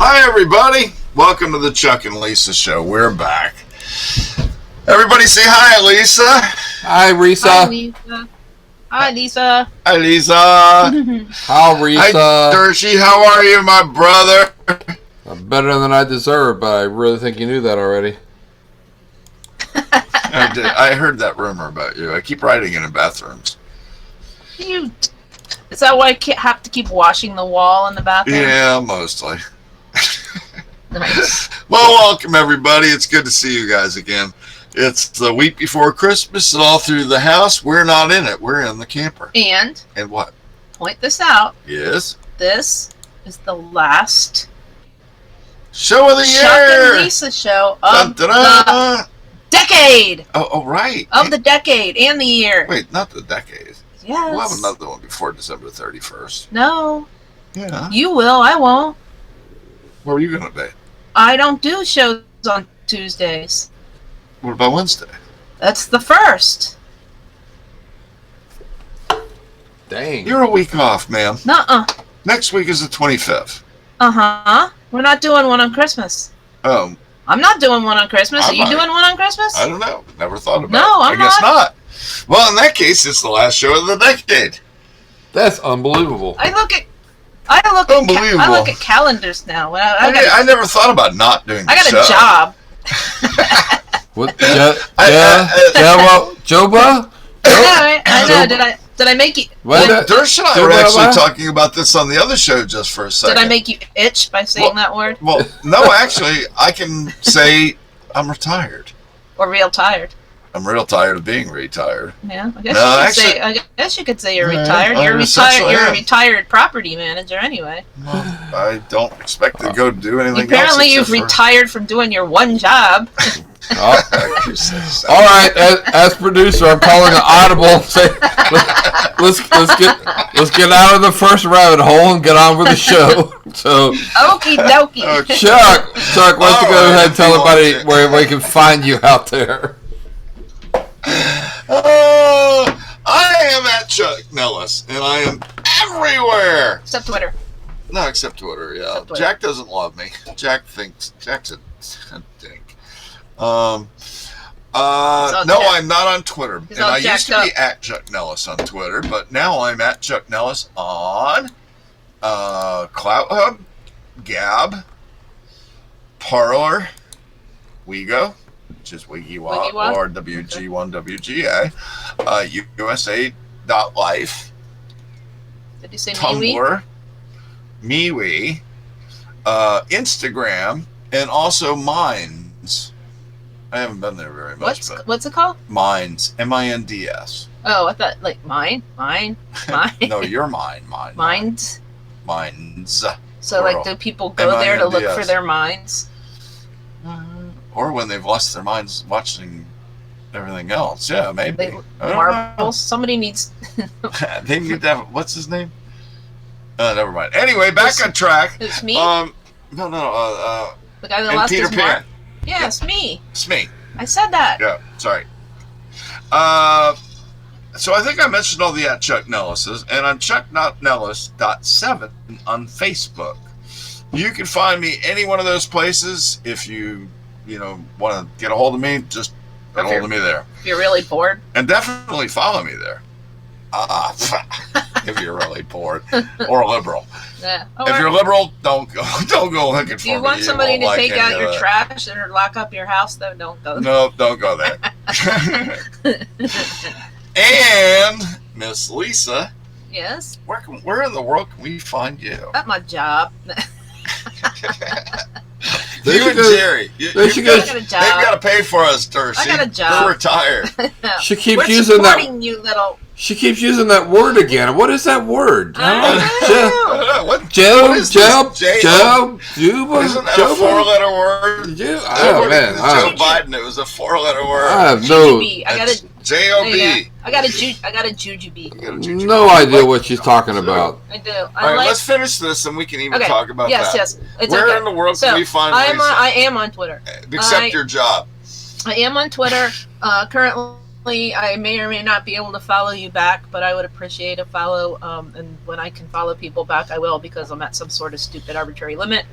Hi, everybody. Welcome to the Chuck and Lisa Show. We're back. Everybody say hi, Lisa. Hi, Risa. Hi, Lisa. Hi, Lisa. Hi, Lisa. How, Risa? Hi, Dershie. How are you, my brother? I'm better than I deserve, but I really think you knew that already. I heard that rumor about you. I keep writing it in bathrooms. Is that why I have to keep washing the wall in the bathroom? Yeah, mostly. Nice. Well, welcome, everybody. It's good to see you guys again. It's the week before Christmas, and all through the house. We're not in it. We're in the camper. And what? Point this out. Yes. This is the last Show of the year. Chuck and Lisa show of the decade. Oh, right. Of the decade and the year. Wait, not the decade. Yes. We'll have another one before December 31st. No. Yeah. You will. I won't. Where are you going to be? I don't do shows on Tuesdays. What about Wednesday? That's the first. Dang. You're a week off, ma'am. Nuh-uh. Next week is the 25th. Uh-huh. We're not doing one on Christmas. Oh. I'm not doing one on Christmas. Are you doing one on Christmas? I don't know. Never thought about it. No, I'm I guess not. Well, in that case, it's the last show of the decade. That's unbelievable. I look Unbelievable. I look at calendars now. I never thought about not doing the I got show. a job. What? Joba? I know. Did I make you? Dersh and I were actually talking about this on the other show just for a second. Did I make you itch by saying that word? Well, no, actually, I can say I'm retired. Or real tired. I'm real tired of being retired. Yeah, I guess I guess you could say you're retired. You're retired. You're a retired property manager anyway. Well, I don't expect to go do anything Apparently, else. you've retired from doing your one job. All right, as producer, I'm calling an audible and say, let's get out of the first rabbit hole and get on with the show. So, okie dokie. Okay. Chuck, why don't you go ahead and tell everybody where we can find you out there? I am at Chuck Nellis, and I am everywhere. Except Twitter. No, except Twitter, yeah. Except Twitter. Jack doesn't love me. Jack thinks Jack's a dink. No, I'm not on Twitter. He's And all I used to jacked be at Chuck Nellis on Twitter, but now I'm at Chuck Nellis on Clout Hub, Gab, Parler, Wego, which is WigiWa or WG1WGA, USA.life, Did you say Tumblr, MeWe, Instagram, and also Minds. I haven't been there very much. What's it called? Minds, M-I-N-D-S. Oh, I thought like mine. No, you're mine. Minds. Minds. So like, do people go there to look for their minds? Or when they've lost their minds watching everything else. Yeah, maybe. Marbles. Somebody needs. They need to have. What's his name? Never mind. Anyway, back on track. It's me. No. The guy that And lost Peter his Pan. mark. Yeah, it's me. It's me. I said that. Yeah. Sorry. So I think I mentioned all the @Chuck Nellis's, and I'm Chuck.Nellis.7 on Facebook. You can find me any one of those places. If you want to get a hold of me, just get a hold of me there. If you're really bored. And definitely follow me there. If you're really bored or liberal. Yeah. If you're liberal, don't go looking for me. If you want somebody to won't take like out any your of that. trash or lock up your house, though, don't go there. No, don't go there. And Miss Lisa, Yes. where in the world can we find you? At my job. They You should and go- Jerry. they should go- I got a They've job. got to pay for us, Darcy. I got a job. We're retired. She keeps We're using that. supporting you, little. She keeps using that word again. What is that word? I don't know. What Joe, is Joe, this? J-O? Joe, Juba, Isn't that a Juba? four-letter word? Yeah. Oh man, Joe Biden. It was a four-letter word. I have no Jujubee. I got a J-O-B. I got a jujubee. no idea what she's talking about. I do. All I right, like. let's finish this, and we can even Okay. talk about Yes, that. yes. It's Where okay. in the world So, can we find I Lisa? am on Twitter. Except your job. I am on Twitter. Currently, I may or may not be able to follow you back, but I would appreciate a follow. And when I can follow people back, I will, because I'm at some sort of stupid arbitrary limit.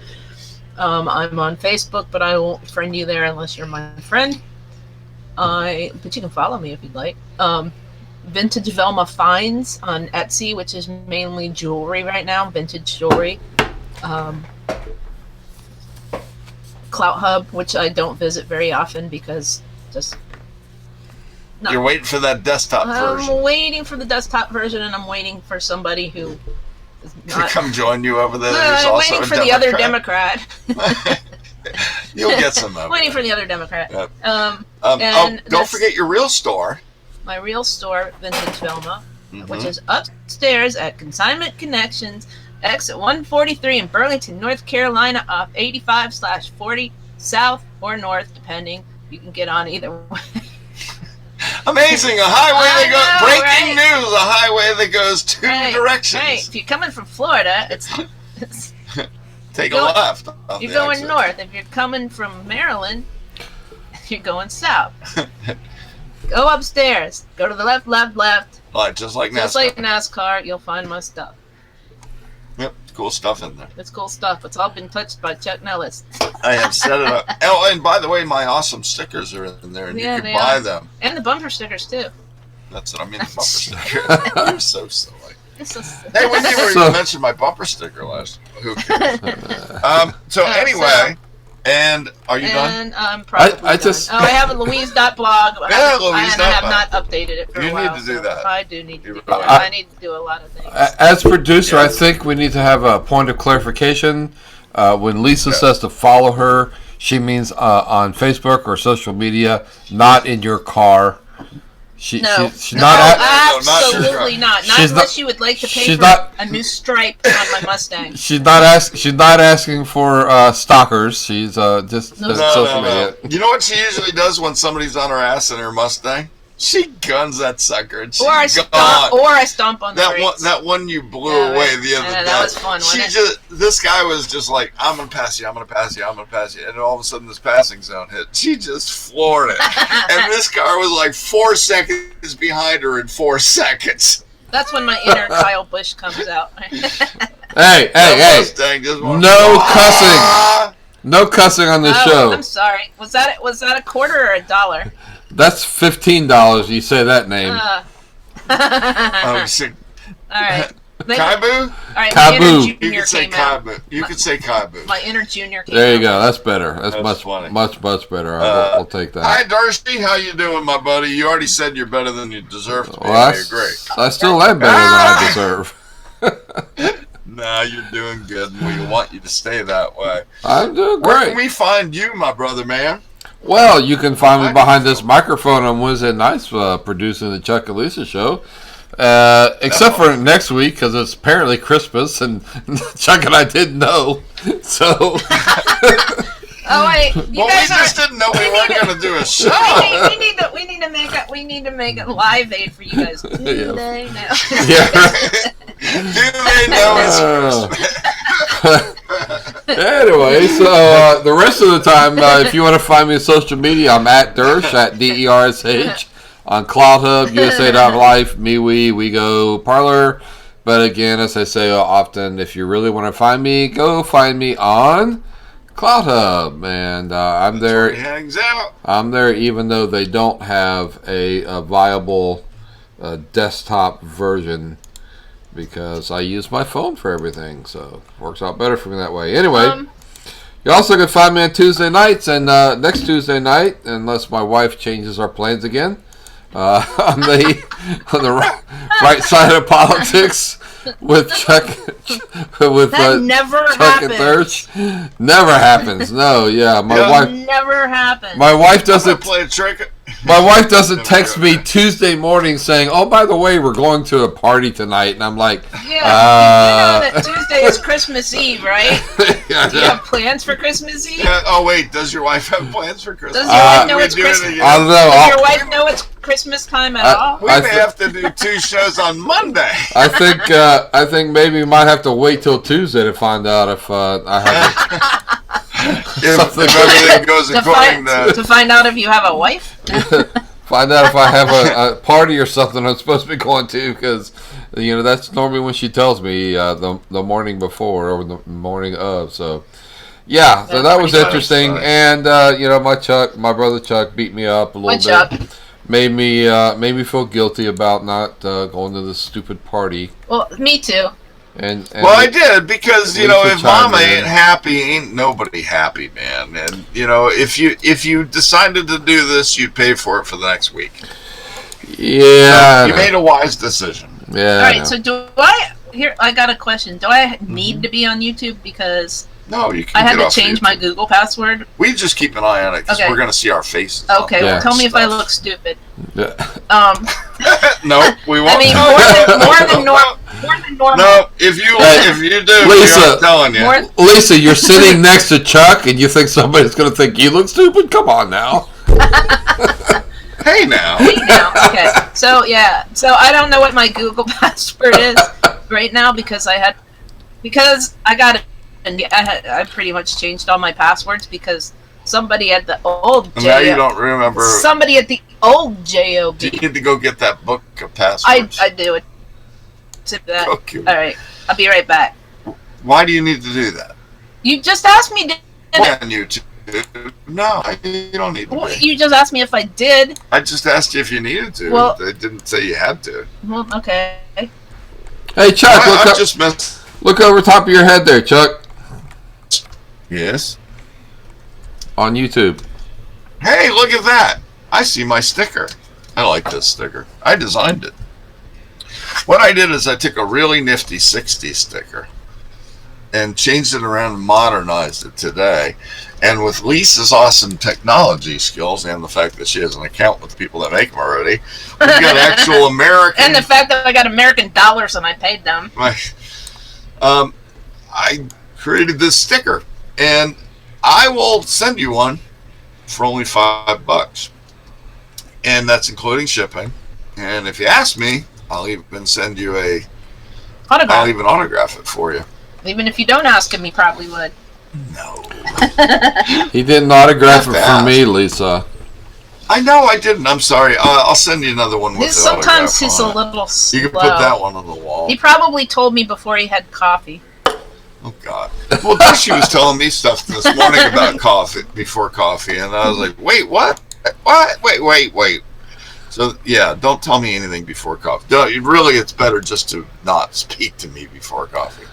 I'm on Facebook, but I won't friend you there unless you're my friend. But you can follow me if you'd like. Vintage Velma Finds on Etsy, which is mainly jewelry right now, vintage jewelry. Clout Hub, which I don't visit very often because just no. You're waiting for that desktop version. I'm waiting for the desktop version, and I'm waiting for somebody who is To not. come join you over there. I'm There's also waiting a for the other Democrat. You'll get some of Waiting it. for the other Democrat. Yep. And Don't that's- forget your real store. My real store, Vintage Velma, Mhm. which is upstairs at Consignment Connections, exit 143 in Burlington, North Carolina, off 85/40 south or north, depending. You can get on either way. Amazing! A highway I that goes. know, Breaking news! A highway that goes two directions. Right. If you're coming from Florida, it's Take Go- a left. off you're the going exit. north. If you're coming from Maryland, you're going south. Go upstairs. Go to the left, left, left. Like, just like Just NASCAR. like NASCAR, you'll find my stuff. Yep, cool stuff in there. It's cool stuff. It's all been touched by Chuck Nellis. I have set it up. Oh, and by the way, my awesome stickers are in there, and Yeah, you they can buy are. them. And the bumper stickers, too. That's what I mean. The bumper sticker. You're so silly. It's just- Hey, we never So- even mentioned my bumper sticker last. Who cares? So anyway, and are you done? And I'm probably I just- done. Oh, I have a Louise.blog. Yeah, and I have Louise.blog. not updated it for You a need while. to do so that. I do need to do You're that. right. I need to do a lot of things. As producer, Yeah. I think we need to have a point of clarification. When Lisa says to follow her, she means on Facebook or social media, not in your car. No, she's no, not. absolutely not. Not She's unless not- you would like to pay she's for not- a new stripe on my Mustang. She's not asking for stalkers. She's just No, social media. You know what she usually does when somebody's on her ass in her Mustang? She guns that sucker, and she's Or I gone. stomp on the That one, brakes. that one you blew Yeah, away right. the other Yeah, day. that was fun, wasn't it? This guy was just like, I'm gonna pass you, I'm gonna pass you, I'm gonna pass you, and all of a sudden this passing zone hit. She just floored it, and this car was like 4 seconds behind her in 4 seconds. That's when my inner Kyle Busch comes out. Hey, That hey, Mustang just went, No "Ah!" no cussing on the Oh, show. I'm sorry. Was that a quarter or a dollar? That's $15. You say that name. Oh, shit. All right. Kaibu? All right. Kabu. My inner You junior could say came out. Kaibu. You could say Kaibu. My inner junior came There you out. go. That's better. That's That's much, funny. much better. We'll take that. Hi, Darcy. How you doing, my buddy? You already said you're better than you deserve to be. Well, I agree. I still am better than I deserve. Nah, you're doing good, and we want you to stay that way. I'm doing Where can great. we find you, my brother, man? Well, you can find me behind this microphone on Wednesday nights producing the Chuck and Lisa show. Except for next week, because it's apparently Christmas, and Chuck and I didn't know. So, Oh wait, you Well, we guys just are. didn't know we weren't going to do a show. We need to make a live aid for you guys. Do Yeah. they know? yeah. Do they know it's Christmas? Anyway, so the rest of the time, if you want to find me on social media, I'm at Dersh, at DERSH, on CloudHub, USA.life, MeWe, WeGo, Parlor. But again, as I say often, if you really want to find me, go find me on CloudHub, and I'm That's there. where he hangs out. I'm there, even though they don't have a viable desktop version, because I use my phone for everything, so it works out better for me that way. Anyway, you also can find me on Tuesday nights, and next Tuesday night, unless my wife changes our plans again, on the right side of politics with Chuck, with That never Chuck and happens. Thurch. Never happens. No, yeah, my Yeah. wife. Never happens. My wife I'm gonna doesn't. play a trick. My wife doesn't text me Tuesday morning saying, "Oh, by the way, we're going to a party tonight," and I'm like, Yeah, you know that Tuesday is Christmas Eve, right? yeah, Do you have plans for Christmas Eve? Oh wait, does your wife have plans for Christmas? Does your wife know We it's do it Christmas? again. I don't know. Does your I'll- wife know it's Christmas time at all? We I may th- have to do 2 shows on Monday. I think maybe we might have to wait till Tuesday to find out if I have If everything goes To according to find out if you have a wife? find out if I have a party or something I'm supposed to be going to, because that's normally when she tells me the morning before or the morning of. So yeah, so That's that was pretty interesting, funny. and my brother Chuck beat me up a little Hi, bit. Chuck. Made me feel guilty about not going to this stupid party. Well, me too. And Well, I did, because Lisa if Mama chimed in. ain't happy, ain't nobody happy, man. And if you decided to do this, you'd pay for it for the next week. yeah, You made a wise decision. yeah. All I know. right, so do I? Here, I got a question. Do I need to be on YouTube because No, you can. I had get to off change YouTube. my Google password? We just keep an eye on it because Okay. we're going to see our faces. Okay, Yeah. well, tell me if I Stuff. look stupid. Yeah. No, we won't. I mean, more than normal. No, if you do, Lisa. I'm telling you. More, Lisa, you're sitting next to Chuck, and you think somebody's going to think you look stupid? Come on now. Hey now. now. Okay. So yeah. So I don't know what my Google password is right now because I got it, and I pretty much changed all my passwords because somebody at the old And now you don't remember. somebody at the old JOB. You need to go get that book of passwords. I do it. Tip that. Okay. All right. I'll be right back. Why do you need to do that? You just asked me. On YouTube. No, you don't need to. Well, be. you just asked me if I did. I just asked you if you needed to. Well- I didn't say you had to. Well, okay. Hey, Chuck, I just messed. look over top of your head there, Chuck, Yes. on YouTube. Hey, look at that! I see my sticker. I like this sticker. I designed it. What I did is I took a really nifty 60 sticker and changed it around and modernized it today. And with Lisa's awesome technology skills and the fact that she has an account with people that make them already, we've got actual American. And the fact that I got American dollars and I paid them. I created this sticker, and I will send you one for only $5, and that's including shipping. And if you ask me, I'll even send you Autograph. I'll even autograph it for you. Even if you don't ask him, he probably would. No, He didn't autograph Have it to for ask. me, Lisa. I know I didn't. I'm sorry. I'll send you another one with the Sometimes autograph he's on a it. little slow. You can put that one on the wall. He probably told me before he had coffee. Oh God! Well, she was telling me stuff this morning about coffee before coffee, and I was like, "Wait, what? What? Wait." So yeah, don't tell me anything before coffee. Really, it's better just to not speak to me before coffee.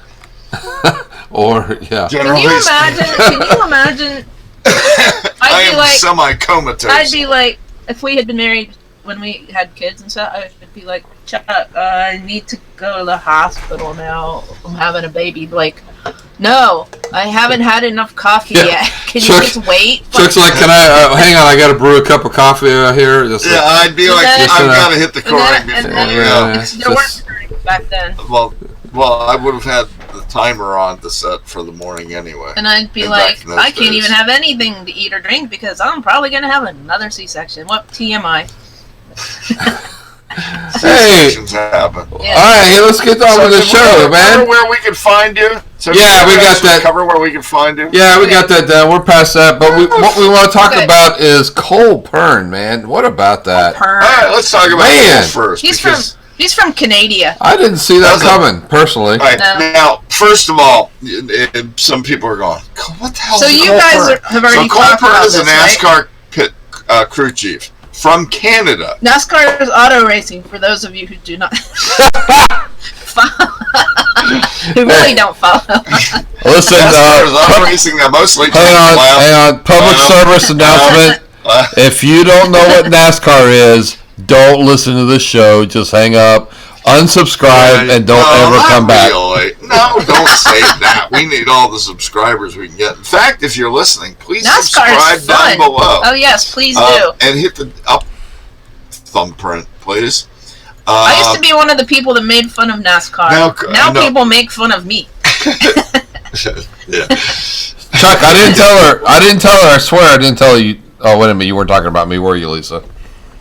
Or, yeah. Generally, Can you imagine? I I'd be am like, semi-comatose. I'd be like, if we had been married when we had kids and stuff, I'd be like, Chuck, I need to go to the hospital now. I'm having a baby. Like, no, I haven't had enough coffee Yeah. yet. Can Chuck- you just wait? Chuck's like, can I, hang on, I got to brew a cup of coffee here. Just Yeah, I'd be like, And then- I've got to hit the And Keurig then- and before then- we go. Yeah. there weren't Keurigs back then. Well, I would have had the timer on to set for the morning anyway. And I'd be And like, back in those I can't days. even have anything to eat or drink because I'm probably going to have another C-section. What TMI? Conversations happen. Yeah. All right, hey, let's get on with the show, man. Cover where we can find you. So Yeah, we got that. Cover where we can find you. Yeah, we got that done. We're past that, but what we want to talk Okay. about is Cole Pern, man. What about that? All right, let's talk about Man. Cole first. He's from Canada. I didn't see that Does it? coming, personally. All right, No. now, first of all, some people are going, what the hell So is you Cole guys Pern? have already So Cole talked Pern about is a this, right? NASCAR pit crew chief from Canada. NASCAR is auto racing. For those of you who do not follow, who really don't follow. Listen, NASCAR is auto racing now, mostly. hang on. Public service announcement. If you don't know what NASCAR is, don't listen to the show. Just hang up, unsubscribe, and don't ever come back. Really. No, don't say that. We need all the subscribers we can get. In fact, if you're listening, please NASCAR subscribe is down fun. below. Oh yes, please do. And hit the up thumbprint, please. I used to be one of the people that made fun of NASCAR. Now- no. People make fun of me. Yeah. Chuck, I didn't tell her. I swear I didn't tell you. Oh, wait a minute. You weren't talking about me, were you, Lisa?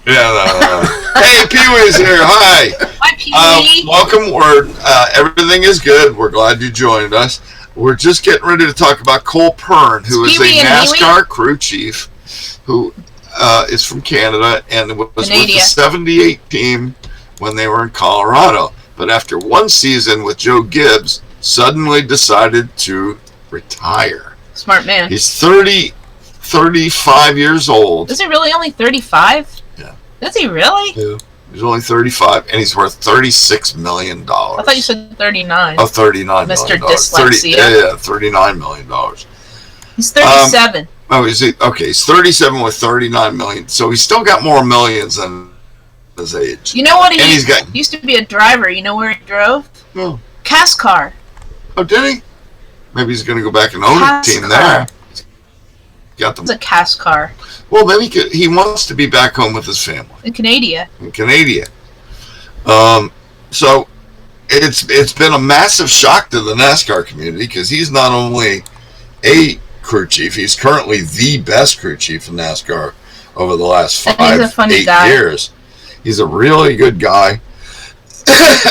Yeah, no. Hey, Pee-wee's here. Hi. Hi, Pee-wee. Welcome. Everything is good. We're glad you joined us. We're just getting ready to talk about Cole Pern, who is a Pee-wee and NASCAR crew chief who is from Canada and was with the Canada. 78 team when they were in Colorado. But after one season with Joe Gibbs, suddenly decided to retire. Smart man. He's 35 years old. Is he really only 35? Yeah. Is he really? Yeah. He's only 35, and he's worth $36 million. I thought you said 39. Oh, $39 Mr. million. Dyslexia. Yeah, $39 million. He's 37. Oh, is he? Okay, he's 37 with $39 million. So he's still got more millions than his age. You know what and he's got. he used to be a driver. You know where he drove? Oh, Cascar. oh did he? Maybe he's going to go back and own a team Cascar. there. Got It's a them. Cascar Well, then he wants to be back home with his family in Canada. in Canada. So it's been a massive shock to the NASCAR community because he's not only a crew chief, he's currently the best crew chief in NASCAR over the last And he's a funny 8 guy. years. He's a really good guy.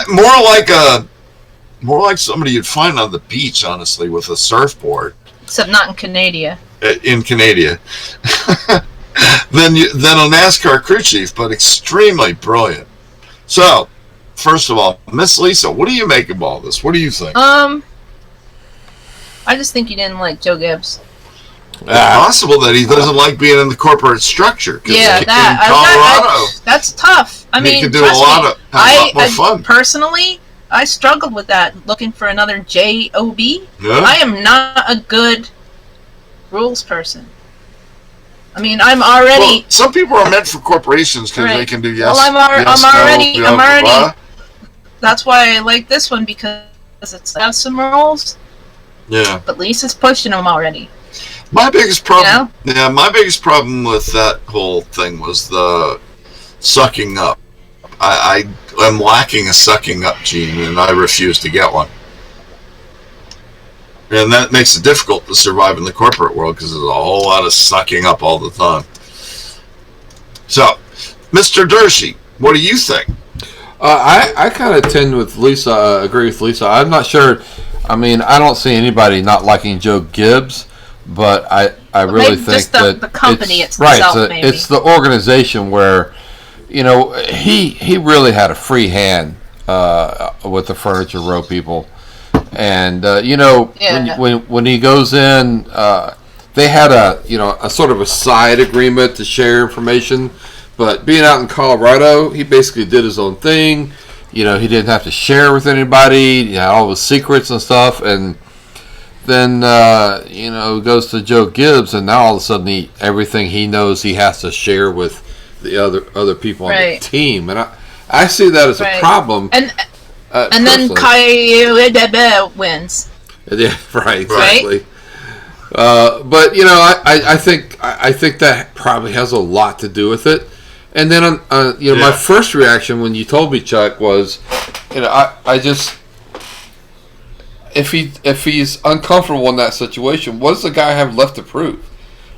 more like somebody you'd find on the beach, honestly, with a surfboard Except not in Canada. in Canada. than a NASCAR crew chief, but extremely brilliant. So, first of all, Miss Lisa, what do you make of all this? What do you think? I just think he didn't like Joe Gibbs. It's possible that he doesn't like being in the corporate structure. 'Cause Yeah, in that. That's tough. I he mean, could do trust a lot me, more fun. Personally, I struggled with that, looking for another job. Yeah. I am not a good rules person. I mean, I'm already. Well, some people are meant for corporations because they Right. can do yes. Well, I'm already. blah, blah, blah. That's why I like this one because it's has some rules, Yeah. but Lisa's pushing them already. My biggest problem. Yeah, my biggest problem with that whole thing was the sucking up. I am lacking a sucking up gene, and I refuse to get one. And that makes it difficult to survive in the corporate world because there's a whole lot of sucking up all the time. So, Mr. Dershey, what do you think? I kind of tend with Lisa, agree with Lisa. I'm not sure. I mean, I don't see anybody not liking Joe Gibbs, but I really Maybe think just that the company it's, itself, right, maybe. it's the organization where, you know, he really had a free hand with the Furniture Row people. And you know, Yeah. when he goes in, they had a sort of a side agreement to share information. But being out in Colorado, he basically did his own thing. You know, he didn't have to share with anybody. You know, all his secrets and stuff. And then goes to Joe Gibbs, and now all of a sudden, everything he knows he has to share with the other people on Right. the team. And I see that as a Right. problem. And then Kyle wins. Yeah, right, exactly. But you know, I think that probably has a lot to do with it. And then my first reaction when you told me, Chuck, was, you know, I just if he's uncomfortable in that situation, what does the guy have left to prove?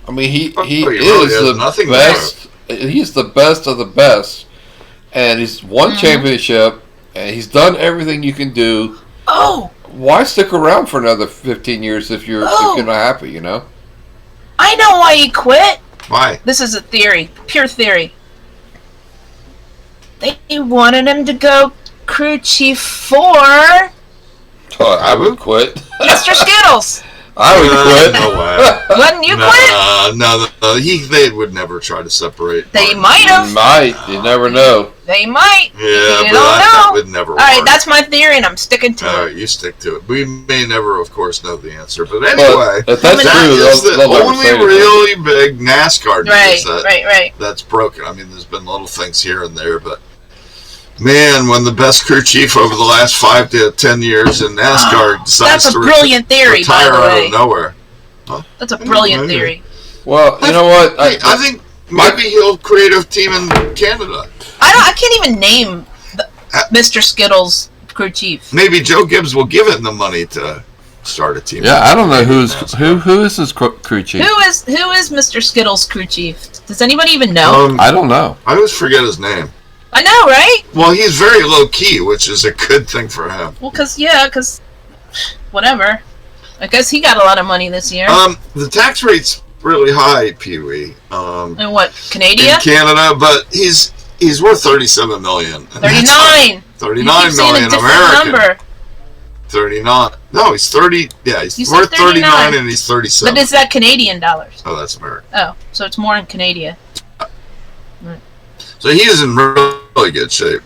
I mean, he really is has the nothing best. He's the best of the best and he's won championship, and he's done everything you can do. Oh, Why stick around for another 15 years if you're not happy? You know. I know why he quit. Why? This is a theory, pure theory. They wanted him to go crew chief for I would quit. Mr. Skittles. I would quit. No way. Wouldn't you quit? No. They would never try to separate. They might have. Might. You never know. They might. Yeah, you but don't that know. would never All right, work. that's my theory, and I'm sticking to All it. right, you stick to it. We may never, of course, know the answer, but anyway, But if that's That true, is the they'll never only say anything. really big NASCAR news Right. that's broken. I mean, there's been little things here and there, but man, when the best crew chief over the last 5 to 10 years in NASCAR decides That's a to brilliant theory, by retire the out way. of nowhere. That's a brilliant theory. Well, you know what? I think maybe he'll create a team in Canada. I can't even name Mr. Skittles crew chief. Maybe Joe Gibbs will give him the money to start a team. Yeah, I don't know who is his crew chief. Who is Mr. Skittles crew chief? Does anybody even know? I don't know. I always forget his name. I know, right? Well, he's very low key, which is a good thing for him. Well, because whatever. I guess he got a lot of money this year. The tax rate's really high, Pee Wee. And what, Canada? In Canada, but he's worth $37 million. and that's 39. $39 You keep saying a million different American. number. 39. No, he's 30. Yeah, he's You said worth 39 39 and he's 37. But is that Canadian dollars? Oh, that's American. Oh, so it's more in Canada. So he is in really good shape.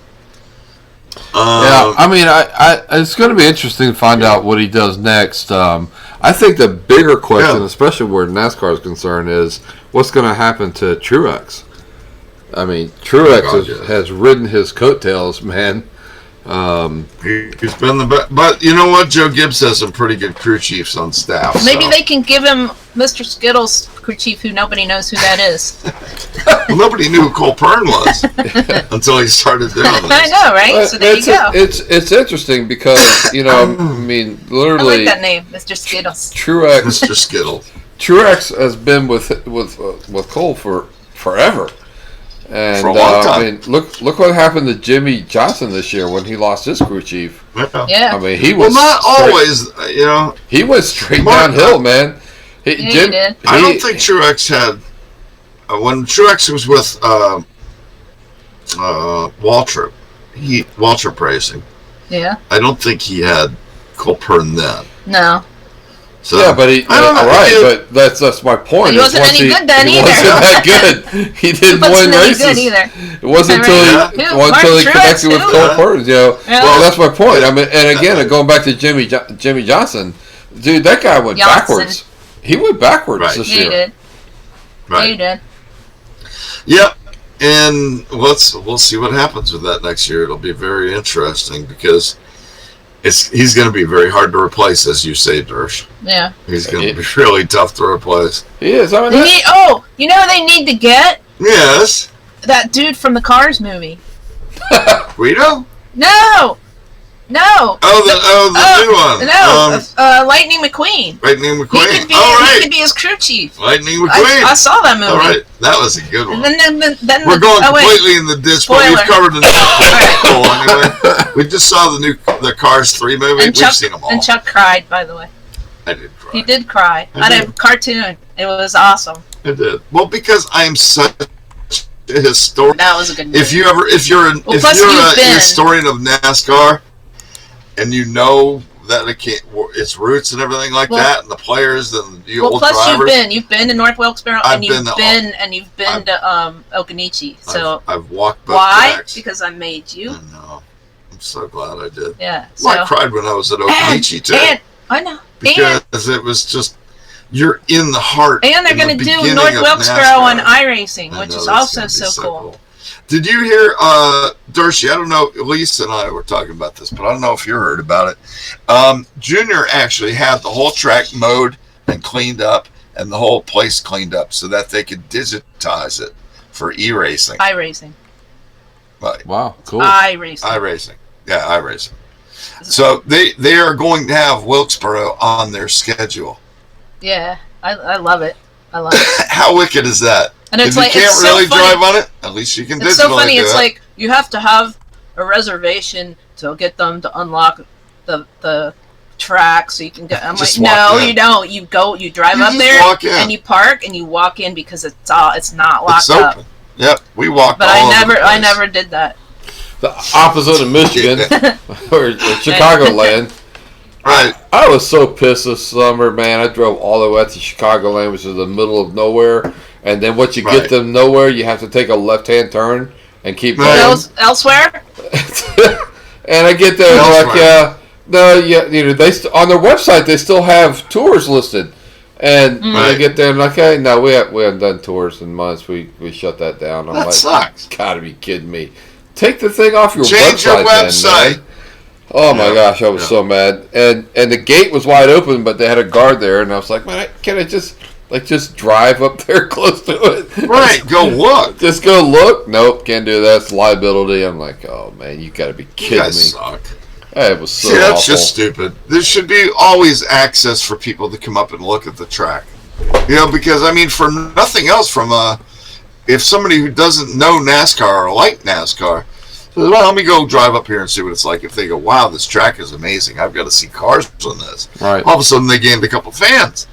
Yeah, I mean, I it's going to be interesting to find out what he does next. I think the bigger question, especially where NASCAR is concerned, is what's going to happen to Truex. I mean, Truex has ridden his coattails, man. He's been the best. But you know what? Joe Gibbs has some pretty good crew chiefs on staff. Maybe they can give him Mr. Skittles crew chief, who nobody knows who that is. Well, nobody knew who Cole Pern was until he started doing this. I know, right? So there you go. It's interesting because, you know, I mean, I literally, like that name, Mr. Skittles. Truex Mr. Skittle. Truex has been with Cole for forever. And For a long time. I mean, look what happened to Jimmy Johnson this year when he lost his crew chief. Yeah. I mean, he Well, was not straight- always, you know. He went straight Mark- downhill, man. he did. I don't think Truex had. When Truex was with Waltrip Racing, Yeah. I don't think he had Cole Pern then. No. So, yeah, but he I don't know, right. he- But that's my point. He is wasn't once any good then he either. wasn't that good. He didn't win Wasn't any races. good either. It wasn't until Right. he, Who? until Mark he Truex? connected with Who? Cole Pern. You know, Yeah. well, that's my point. I mean, and again, going back to Jimmy Johnson, dude, that guy went Johnson. backwards. He went backwards Right. this Yeah, he year. did. Yeah, right. he did. Yep. And we'll see what happens with that next year. It'll be very interesting because he's going to be very hard to replace, as you say, Dersh. Yeah. He's going to be really tough to replace. He is. I mean, They need, you know they need to get Yes. that dude from the Cars movie. Guido? No. No. The new one. No. Lightning McQueen. Lightning He McQueen. could be. All He right. could be his crew chief. Lightning I McQueen. saw that movie. All right. That was a good one. And then We're going oh, wait. completely in the ditch, but we've Spoiler. covered enough. Anyway, we just saw the Cars 3 movie. And We've seen them all. And Chuck cried, by the way. I did cry. He did cry. I At did. a cartoon. It was awesome. I did. Well, because I am such a historian. That was a good movie. If you're plus a you've been- historian of NASCAR, and you know that its roots and everything like that, and the players and the old plus drivers. you've been to North Wilkesboro I've and you've been been to Okanichi. So I've walked both why? tracks. Because I made you. I know. I'm so glad I did. Yeah. Well, So I cried when I was at Okanichi too, and I know. because it was just you're in the heart. And they're in the going to do beginning North of Wilkesboro NASCAR. on iRacing, I which know, is that's also gonna be so cool. Did you hear, Dershie, I don't know, Lisa and I were talking about this, but I don't know if you heard about it. Junior actually had the whole track mowed and cleaned up and the whole place cleaned up so that they could digitize it for e-racing. iRacing. Right. wow, cool. iRacing. iRacing. Yeah, iRacing. So they are going to have Wilkesboro on their schedule. Yeah. I love it. I love it. How wicked is that? And it's if like you can't it's really so funny. drive on it, at least you can digitally It's so funny. do It's it. like you have to have a reservation to get them to unlock the track so you can get. I'm Just like, no, walk in. you don't. You drive You up just there walk in. and you park and you walk in because it's not locked It's up. open. Yep, we walked. But all over the I place. never did that. The opposite of Michigan or Chicagoland. Right. I was so pissed this summer, man. I drove all the way to Chicagoland, which is the middle of nowhere. And then once you Right. get to nowhere, you have to take a left-hand turn and keep Right. going. Elsewhere? And I get there and they're like, Elsewhere. no, yeah, they on their website they still have tours listed. And when I Right. get there and like, hey, no, we haven't done tours in months. We shut that down. I'm That like, sucks. gotta be kidding me. Take the thing off your Change website. your then, website. man. Oh my Yeah. gosh, I was Yeah. so mad. And the gate was wide open, but they had a guard there, and I was like, man, can't I just drive up there close to it? Right. Go look. Just go look. Nope, can't do that. It's liability. I'm like, oh man, you gotta be You kidding me. guys suck. It was so See, that's awful. just stupid. There should be always access for people to come up and look at the track. You know, because I mean, for nothing else, if somebody who doesn't know NASCAR or like NASCAR says, well, let me go drive up here and see what it's like. If they go, wow, this track is amazing. I've got to see cars on this. Right. All of a sudden, they gained a couple fans,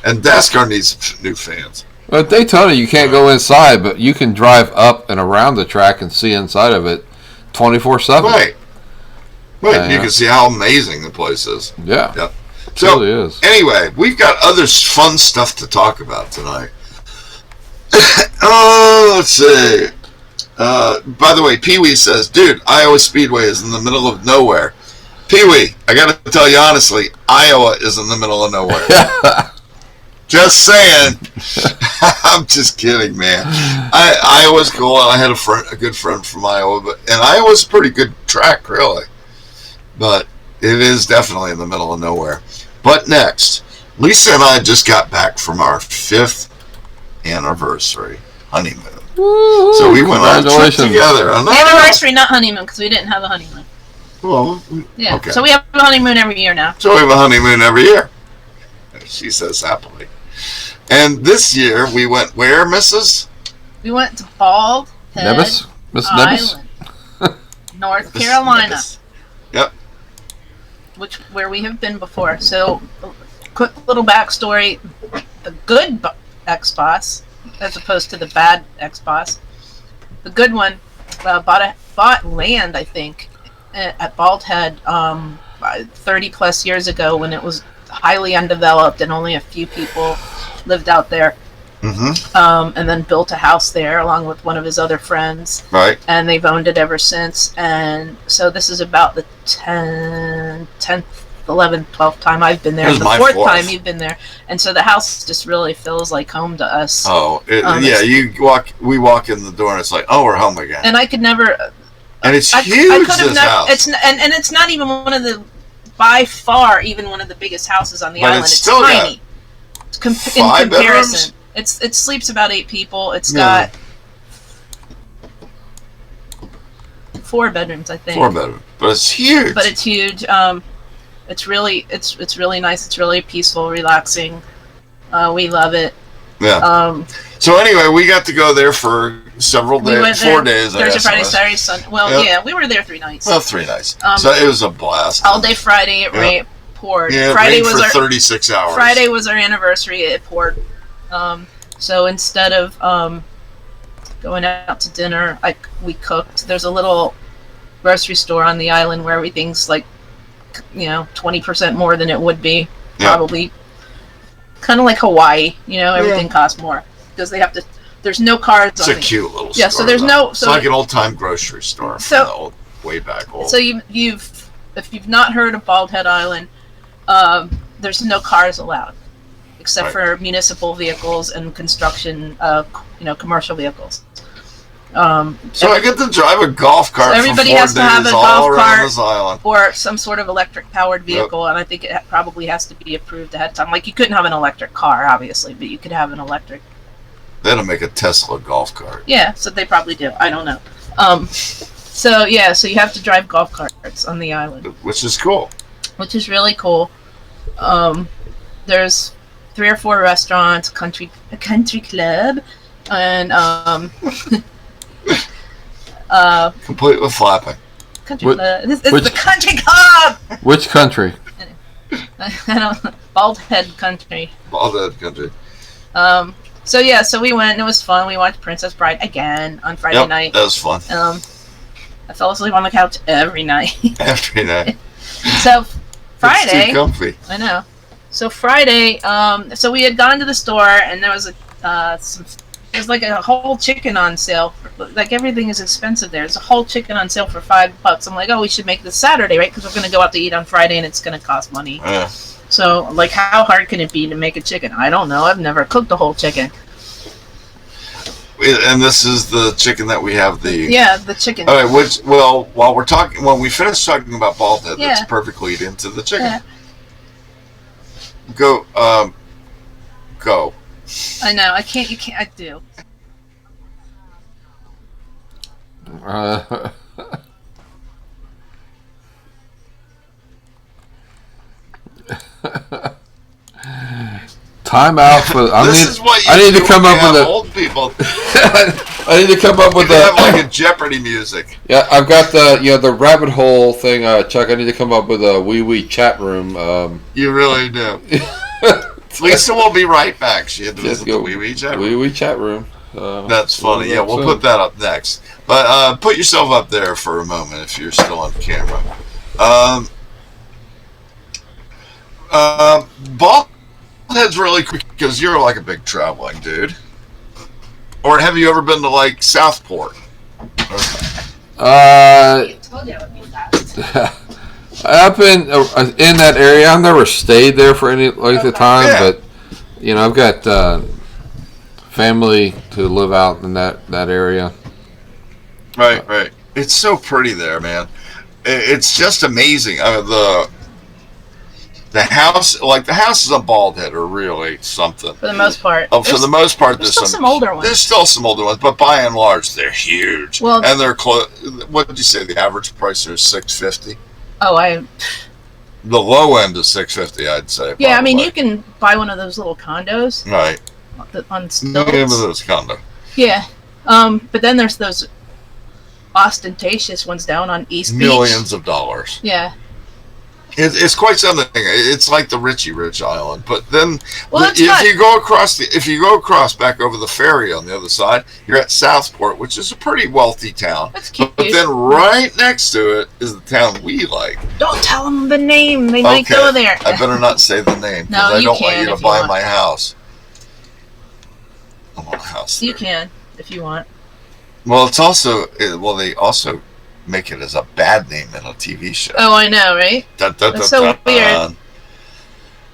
and NASCAR needs new fans. At Daytona, you can't go inside, but you can drive up and around the track and see inside of it 24/7. Right. Right. You Yeah. can see how amazing the place is. Yeah. Yeah. It So, really is. anyway, we've got other fun stuff to talk about tonight. Oh, let's see. By the way, Pee-wee says, dude, Iowa Speedway is in the middle of nowhere. Pee-wee, I got to tell you honestly, Iowa is in the middle of nowhere. Just saying. I'm just kidding, man. Iowa's cool. I had a good friend from Iowa, and Iowa's a pretty good track, really. But it is definitely in the middle of nowhere. But next, Lisa and I just got back from our 5th anniversary honeymoon. Woo-hoo. So we went on a trip Congratulations. together. Anniversary, not honeymoon, because we didn't have a honeymoon. Well, Yeah. okay. So we have a honeymoon every year now. So we have a honeymoon every year. She says happily. And this year we went where, Mrs.? We went to Bald Head Nevis? Miss Nevis? Island, North Carolina, Yep. where we have been before. So, quick little backstory: the good ex-boss, as opposed to the bad ex-boss, the good one bought land, I think, at Bald Head 30 plus years ago when it was highly undeveloped and only a few people lived out there. Mm-hmm. And then built a house there along with one of his other friends. Right. And they've owned it ever since. And so this is about the 10th, 11th, 12th time I've been there. This is The my fourth fourth. time you've been there. And so the house just really feels like home to us. Oh, it's- we walk in the door and it's like, oh, we're home again. And I could never... And it's I huge, could have this never... house. And it's not even one of the... By far, even one of the biggest houses on the But island. it's It's still got tiny. In 5 comparison. bedrooms? It sleeps about 8 people. It's Yeah. got 4 bedrooms, I think. 4 bedroom. But it's huge. But it's huge. It's really nice. It's really peaceful, relaxing. We love it. yeah. So anyway, we got to go there for several We days, went 4 there days. I Thursday, guess it Friday, was. Saturday, Sunday. Well, Yep. yeah, we were there 3 nights. Well, 3 nights. Um, So it was a blast. All day Friday it Yeah. poured. Yeah, it Friday rained was for our 36 hours. Friday was our anniversary. It poured. So instead of going out to dinner, we cooked. There's a little grocery store on the island where everything's like, 20% more than it would be. Yeah. Probably. Kind of like Hawaii. Everything costs more because they have to. There's no cars It's on a the. cute little Yeah, store. so there's though. no- It's so- like an old-time grocery store from So- the old, way back old. So if you've not heard of Bald Head Island, there's no cars allowed, except Right. for municipal vehicles and construction, commercial vehicles. So I get to drive a golf cart So everybody for 4 has to have days a all golf around cart. this island. Or some sort of electric powered vehicle, and I think it probably has to be approved ahead of time. Like you couldn't have an electric car, obviously, but you could have an electric. They had to make a Tesla golf cart. Yeah, so they probably do. I don't know. So you have to drive golf carts on the island, Which is cool. which is really cool. There's 3 or 4 restaurants, a country club, and Complete with flapping. Country club. This is the country club. Which country? I don't. Bald head country. Bald head country. So yeah, so we went and it was fun. We watched Princess Bride again on Friday night. That was fun. I fell asleep on the couch every night. Every night. So Friday. It's too comfy. I know. So Friday, so we had gone to the store and there was there's like a whole chicken on sale. Like everything is expensive there. There's a whole chicken on sale for $5. I'm like, oh, we should make this Saturday, right? Because we're going to go out to eat on Friday and it's going to cost money. Yeah. So, like, how hard can it be to make a chicken? I don't know. I've never cooked a whole chicken. And this is the chicken that we have the... Yeah, the chicken. All right, while we're talking... When we finish talking about bald head, let's perfectly lead into the chicken. Yeah. Go. I know. I can't. You can't. I do. Time out for. I need to come up with old people. I need to come up with have like a Jeopardy music. Yeah, I've got the rabbit hole thing, Chuck. I need to come up with a wee chat room. You really do. Lisa will be right back. She had to visit the wee chat room. Wee chat room. That's funny. Yeah, we'll put that up next. But put yourself up there for a moment if you're still on camera. Bald head's really quick because you're like a big traveling dude. Or have you ever been to like Southport? I told you I would be fast. I've been in that area. I've never stayed there for any length of time, but I've got family to live out in that area. Right. It's so pretty there, man. It's just amazing. The house, like the houses on Bald Head, are really something. For the most part. Oh, for the most part, there's still some older ones. There's still some older ones, but by and large, they're huge. Well, and they're what did you say? The average price there is $650. Oh, the low end is $650, I'd say. Yeah, I mean, you can buy one of those little condos. Right. On stilts. Name of those condo. Yeah. But then there's those ostentatious ones down on East Beach. Millions of dollars. Yeah. It's quite something. It's like the Richie Rich Island, but then if you go across back over the ferry on the other side, you're at Southport, which is a pretty wealthy town. That's cute. But then right next to it is the town we like. Don't tell them the name; they might go there. I better not say the name because No, I don't want you to buy want. my house. I want a house. You can if you want. Well, it's also they also make it as a bad name in a TV show. Oh, I know, right? That's so weird.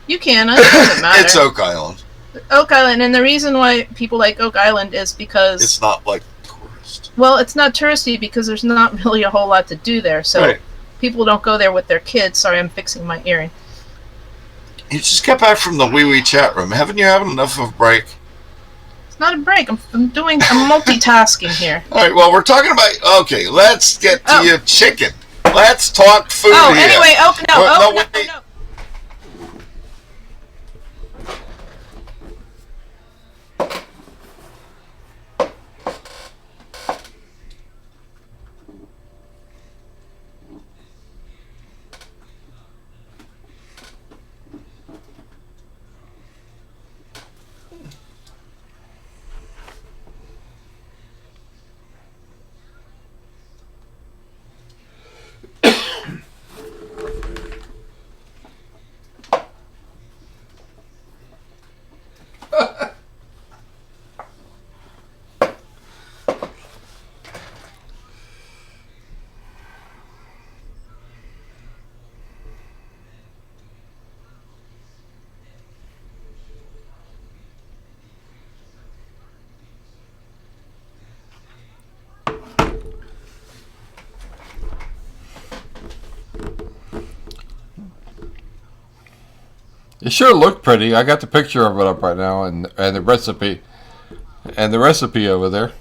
You can. It doesn't matter. It's Oak Island. Oak Island, and the reason why people like Oak Island is because it's not like tourist. Well, it's not touristy because there's not really a whole lot to do there, so people don't go there with their kids. Sorry, I'm fixing my earring. You just got back from the wee chat room. Haven't you had enough of a break? Not a break. I'm multitasking here. All right. Well, we're talking about. Okay, let's get to your chicken. Let's talk food. Here. Anyway. No. It sure looked pretty. I got the picture of it up right now, and the recipe, over there.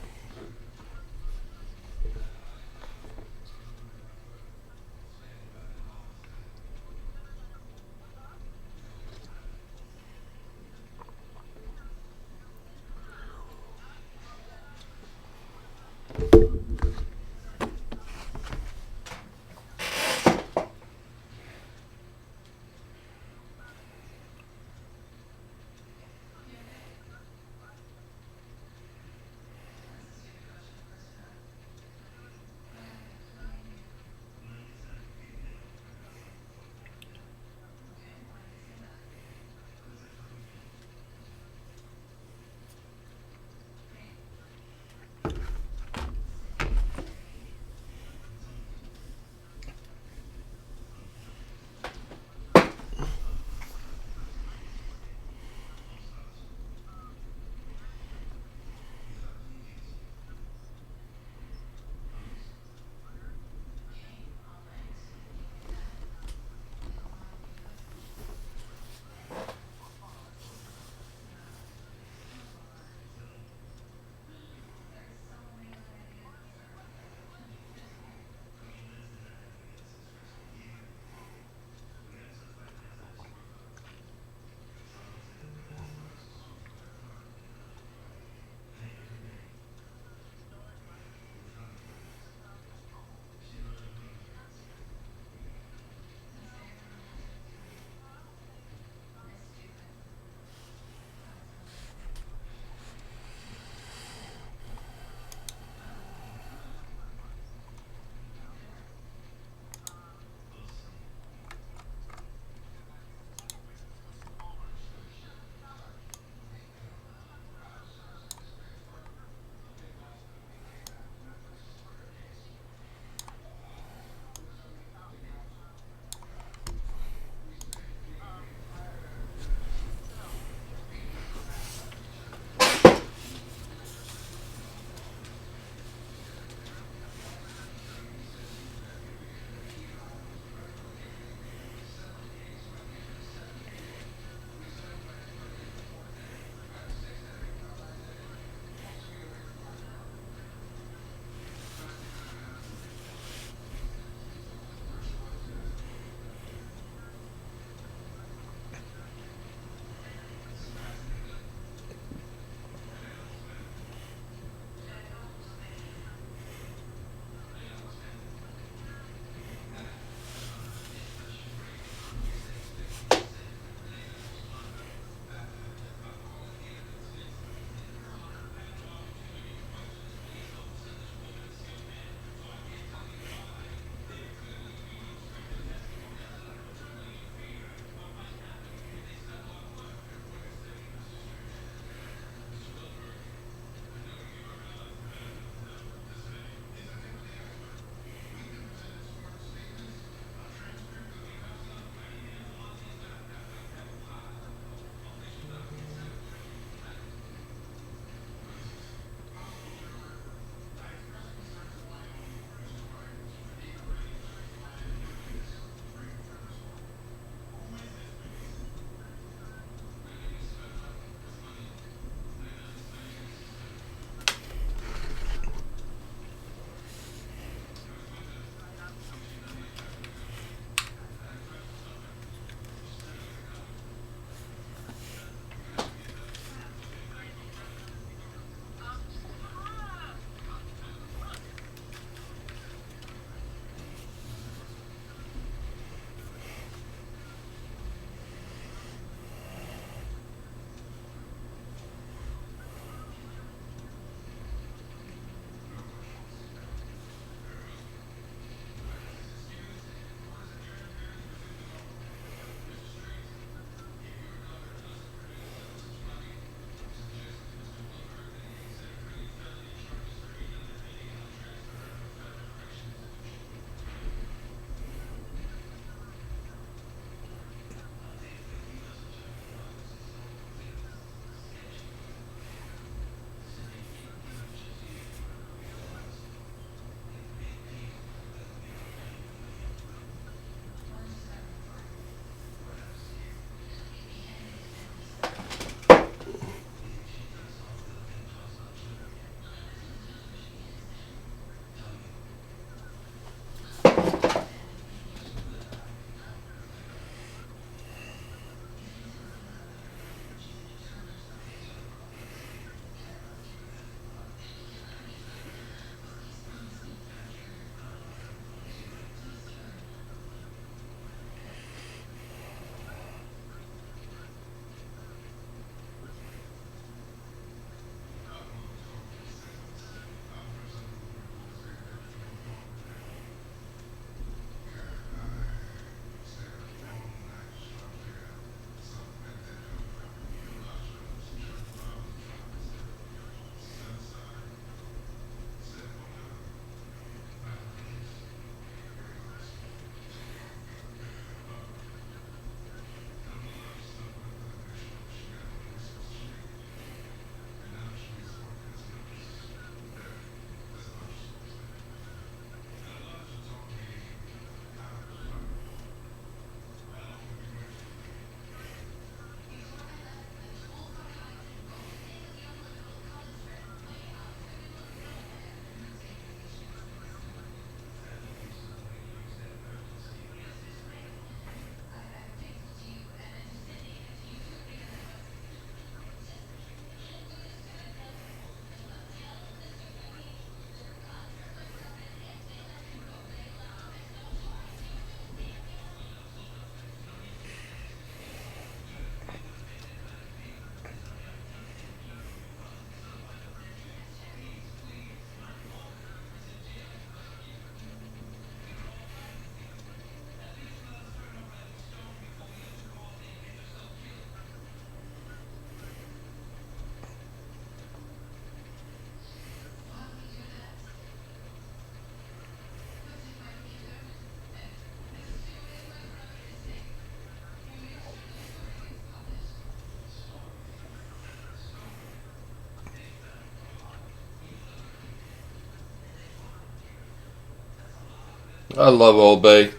I love Old Bay.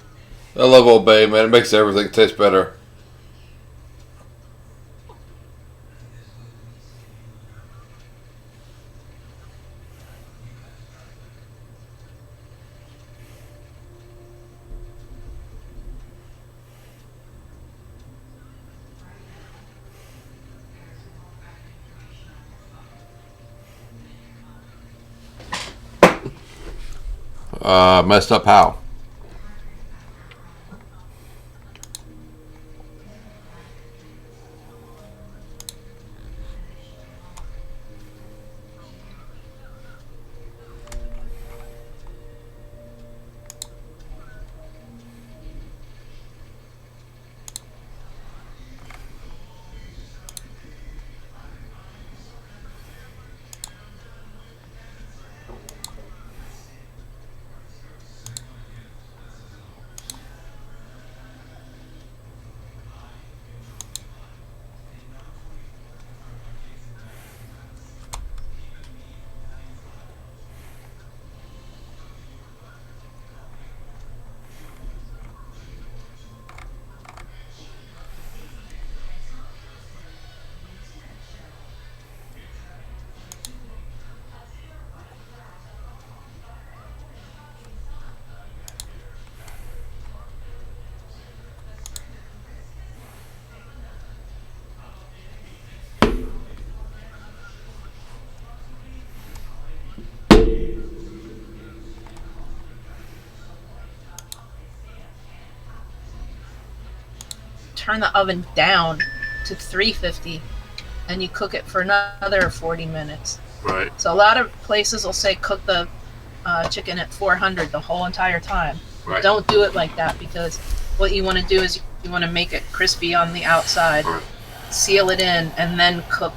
I love Old Bay, man. It makes everything taste better. Messed up how? Turn the oven down to 350 and you cook it for another 40 minutes. Right. So a lot of places will say cook the chicken at 400 the whole entire time. Right. Don't do it like that, because what you want to do is you want to make it crispy on the outside, Right. seal it in, and then cook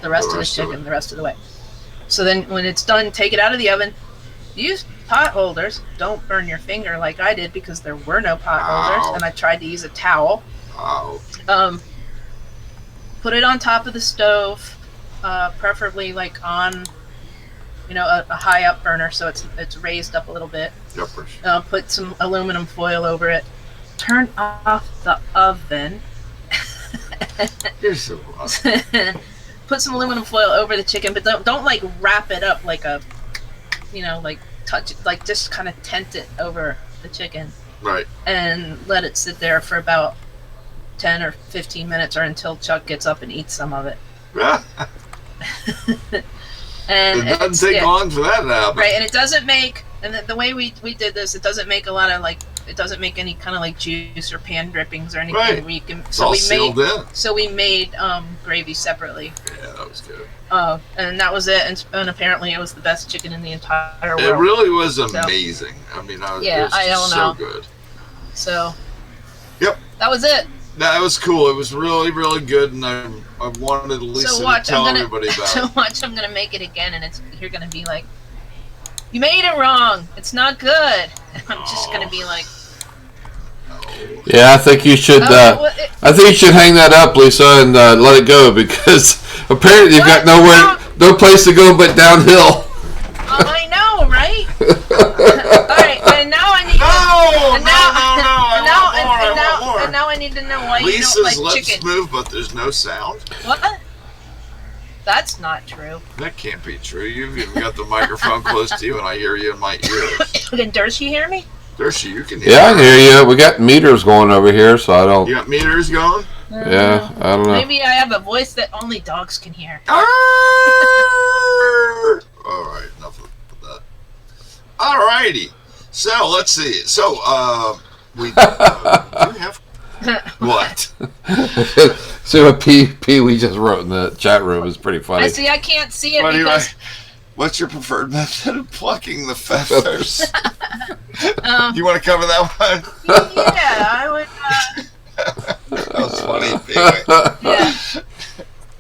the rest of the chicken the rest of the way. So then when it's done, take it out of the oven. Use pot holders. Don't burn your finger like I did, because there were no pot holders, and I tried to use a towel. Wow. Put it on top of the stove, preferably like on, a high up burner, so it's raised up a little bit. Yuppers. Put some aluminum foil over it. Turn off the oven. You're so awesome. Put some aluminum foil over the chicken, but don't like wrap it up like a, like touch it, like just kind of tent it over the chicken. Right. And let it sit there for about 10 or 15 minutes, or until Chuck gets up and eats some of it. And it doesn't take long for that to happen. Right, and it doesn't make, and the way we did this, it doesn't make a lot of it doesn't make any kind of like juice or pan drippings or anything. Right. Where you can, It's all sealed in. So we made gravy separately. Yeah, that was good. And that was it, and apparently it was the best chicken in the entire world. It really was amazing. I mean, it was just so good. So. Yep. That was it. That was cool. It was really, really good, and I wanted Lisa to tell everybody about it. So watch, I'm gonna make it again, and you're gonna be like, "You made it wrong. It's not good." And I'm just gonna be like, Yeah, I think you should. I think you should hang that up, Lisa, and let it go, because apparently you've got no place to go but downhill. I know, right? All right, and now I need. And now I need to know why Lisa's you don't like lips chicken. move, but there's no sound. What? That's not true. That can't be true. You've even got the microphone close to you, and I hear you in my ears. Can Dershie hear me? Dershie, you can hear Yeah, I me. can hear you. We got meters going over here, so I don't. You got meters going? Yeah, I don't know. Maybe I have a voice that only dogs can hear. All right, enough of that. All righty. So let's see. So we do have what? See what Pee Wee just wrote in the chat room is pretty funny. I can't see it Anyway, because. what's your preferred method of plucking the feathers? You want to cover that one? Yeah, I would. That was funny. Pee-wee. Yeah.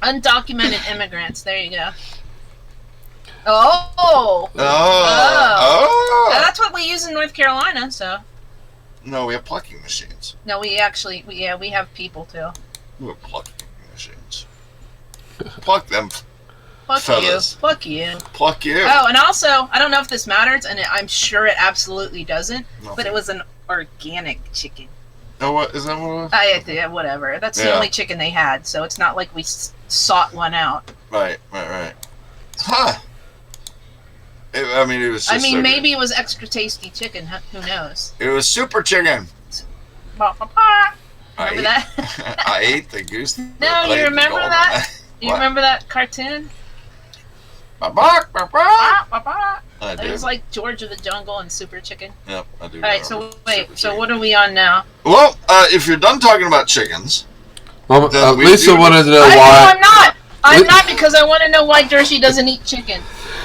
Undocumented immigrants. There you go. Oh. That's what we use in North Carolina. So. No, we have plucking machines. No, we have people too. We have plucking machines. Pluck them. Fuck Fellas. you. Fuck you. Pluck you. Oh, and also, I don't know if this matters, and I'm sure it absolutely doesn't, but it was an organic chicken. Oh, what is that? What it was? Yeah, whatever. That's the Yeah. only chicken they had, so it's not like we sought one out. Right. Huh. I mean, it was. Just so maybe it was extra tasty chicken. Who knows? good. It was super chicken. Ba, ba, ba. I Remember ate- that? I ate the goose. No, you remember that? You What? remember that cartoon? Ba-ba, ba-ba. Ba, ba, ba. I It do. was like George of the Jungle and Super Chicken. Yep, I do. All right, remember so Super wait, so Chicken. what are we on now? Well, if you're done talking about chickens, Well, Then we Lisa do- wanted to know No, why. I'm not. I'm Li- not because I want to know why Dershey doesn't eat chicken.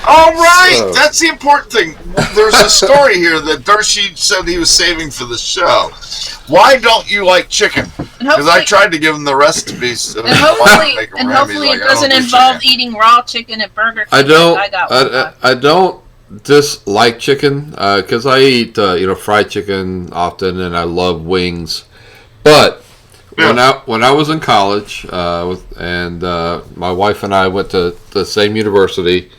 all right, So- that's the important thing. There's a story here that Dershey said he was saving for the show. Why don't you like chicken? And Because I hopefully, tried to give him the recipes. and hopefully, Make 'em and ram. He's hopefully like, it "I don't doesn't do involve chicken." eating raw chicken at Burger King. I don't. like I got one time. I don't dislike chicken because I eat fried chicken often, and I love wings. But when I was in college, and my wife and I went to the same university,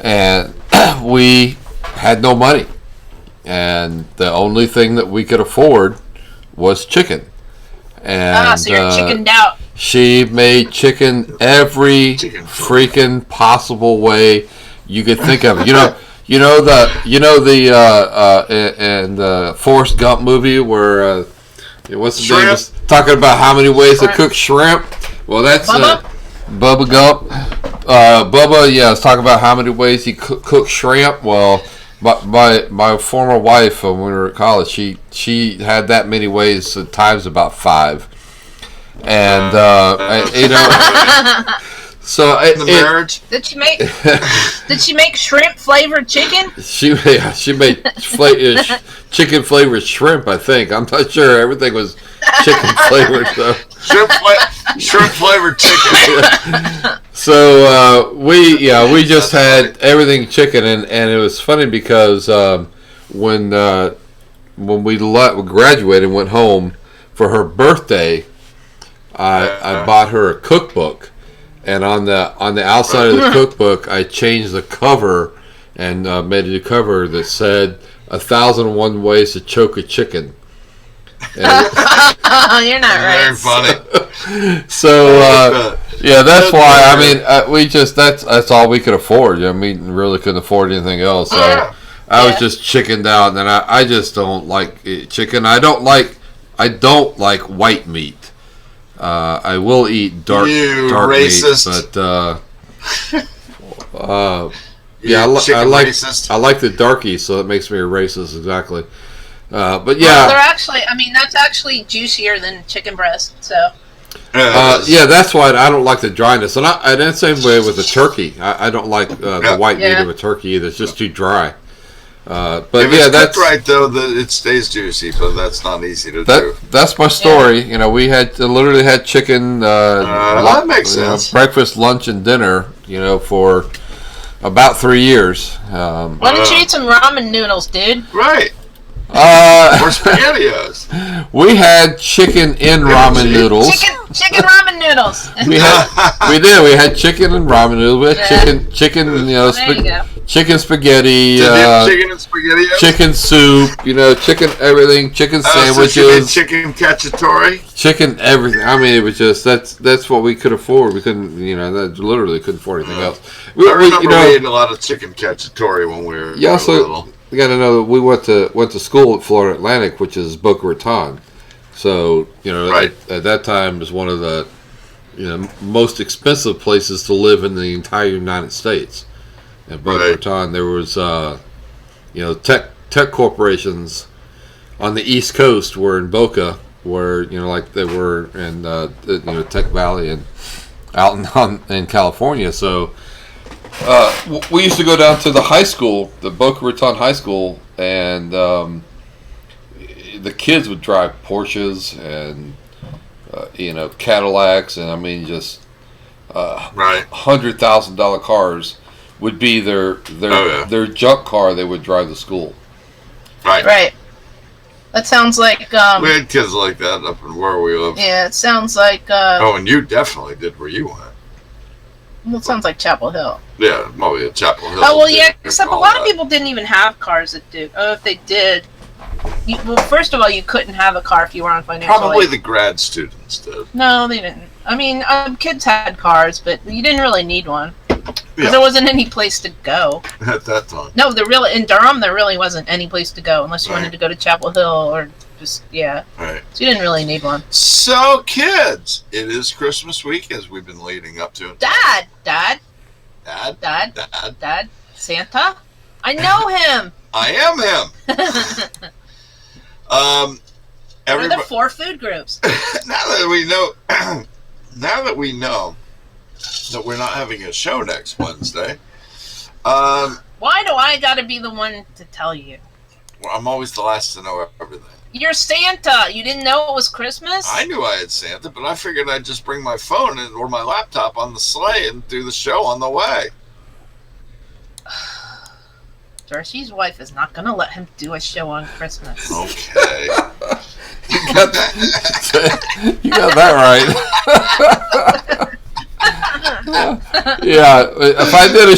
and we had no money, and the only thing that we could afford was chicken. And So you're chickened out. she made chicken every Chicken. freaking possible way you could think of. In the Forrest Gump movie where what's his name Shrimp. is talking about how many ways to Shrimp. cook shrimp. Well, that's Bubba? Bubba Gump. Bubba, yeah, was talking about how many ways he cooked shrimp. Well, my former wife, when we were at college, she had that many ways, times about 5, and so The marriage. Did she make shrimp flavored chicken? she made chicken flavored shrimp. I think I'm not sure everything was chicken flavored. So. Shrimp flavored chicken. So we just had everything chicken, and it was funny because when we graduated and went home for her birthday, I bought her a cookbook, and on the outside of the cookbook I changed the cover and made it a cover that said 1,001 ways to choke a chicken. You're not Very right. funny. So yeah, that's why. I mean, that's all we could afford. I mean, really couldn't afford anything else. So I was just chickened out, and I just don't like chicken. I don't like white meat. I will eat dark racist. meat, but Yeah, I chicken like racist. I like the darkie, so that makes me a racist exactly. But Well, yeah. they're actually. I mean, that's actually juicier than chicken breast. So. Yeah, that's why I don't like the dryness, and that's the same way with the turkey. I don't like the white meat of a turkey either; it's just too dry. But if yeah, it's that's cooked right though, it stays juicy, but that's not easy to do. that's my story. You know, we literally had chicken. That makes sense. Breakfast, lunch, and dinner. For about 3 years. Why don't you eat some ramen noodles, dude? Right. Or SpaghettiOs. We had chicken in ramen noodles. Chicken ramen noodles. We had chicken and ramen noodles. We had chicken. There you go. Chicken spaghetti. Chicken and SpaghettiOs. Chicken soup, chicken everything, chicken So she made sandwiches, chicken cacciatore. chicken everything. I mean, it was just that's what we could afford. We couldn't, that literally couldn't afford anything else. I remember we ate a lot of chicken cacciatore when we were little. You got to know that we went to school at Florida Atlantic, which is Boca Raton. So Right. at that time it was one of the most expensive places to live in the entire United States. At Boca Right. Raton, there was tech corporations on the East Coast were in Boca, where like they were in Tech Valley and out in California. So we used to go down to the high school, the Boca Raton High School, and the kids would drive Porsches and Cadillacs, and I mean just Right. $100,000 cars would be their their junk car they would drive to school. Right. Right. That sounds like. We had kids like that up in where we live. Yeah, it sounds like. Oh, and you definitely did where you went. Well, it sounds like Chapel Hill. Yeah, probably a Chapel Hill. Oh well, yeah. you Except a call lot of that. people didn't even have cars that did. Oh, if they did, well, first of all, you couldn't have a car if you were on financial Probably aid. the grad students did. No, they didn't. I mean, kids had cars, but you didn't really need one because Yeah. there wasn't any place to go. At that time. No, in Durham, there really wasn't any place to go unless you Right. wanted to go to Chapel Hill or just Right. So you didn't really need one. So, kids, it is Christmas week as we've been leading up to it. Dad, Dad. Santa. I know him. I am him. What are Everybody. the 4 food groups? now that we know that we're not having a show next Wednesday, Why do I got to be the one to tell you? well, I'm always the last to know everything. You're Santa. You didn't know it was Christmas? I knew I had Santa, but I figured I'd just bring my phone or my laptop on the sleigh and do the show on the way. Darcy's wife is not going to let him do a show on Christmas. Okay. You got that right. Yeah, if I did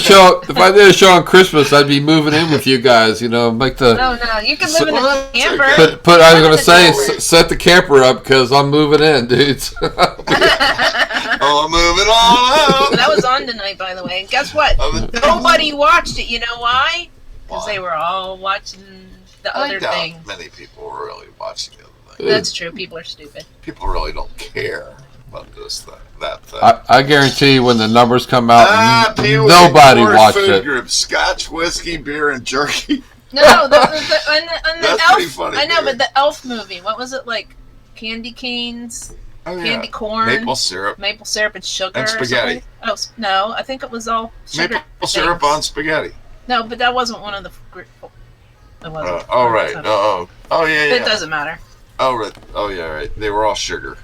a show on Christmas, I'd be moving in with you guys. You know, make the No, you can live in Well, the that's camper. okay. put. I was gonna say set the camper up because I'm moving in, dudes. Oh, moving on That was on tonight, by the way. And guess what? up. Nobody watched it. You know why? Because Why? they were all watching the I other doubt thing. many people were really watching the other thing. That's true. People are stupid. People really don't care about this thing, that thing. I guarantee you when the numbers come out, Pee-wee, nobody 4 watched food it. Groups, Scotch, whiskey, beer, and jerky. No, the That's Elf. pretty funny, I know, dude. but the Elf movie. What was it like? Candy canes, Oh, yeah. candy corn, Maple syrup. maple syrup, and sugar. And or spaghetti. something? Oh no, I think it was all sugar. Maple syrup things. on spaghetti. No, but that wasn't one of the. It wasn't. Oh, right. Oh, yeah, yeah. It doesn't matter. Oh, right. Oh, yeah, right. They were all sugar.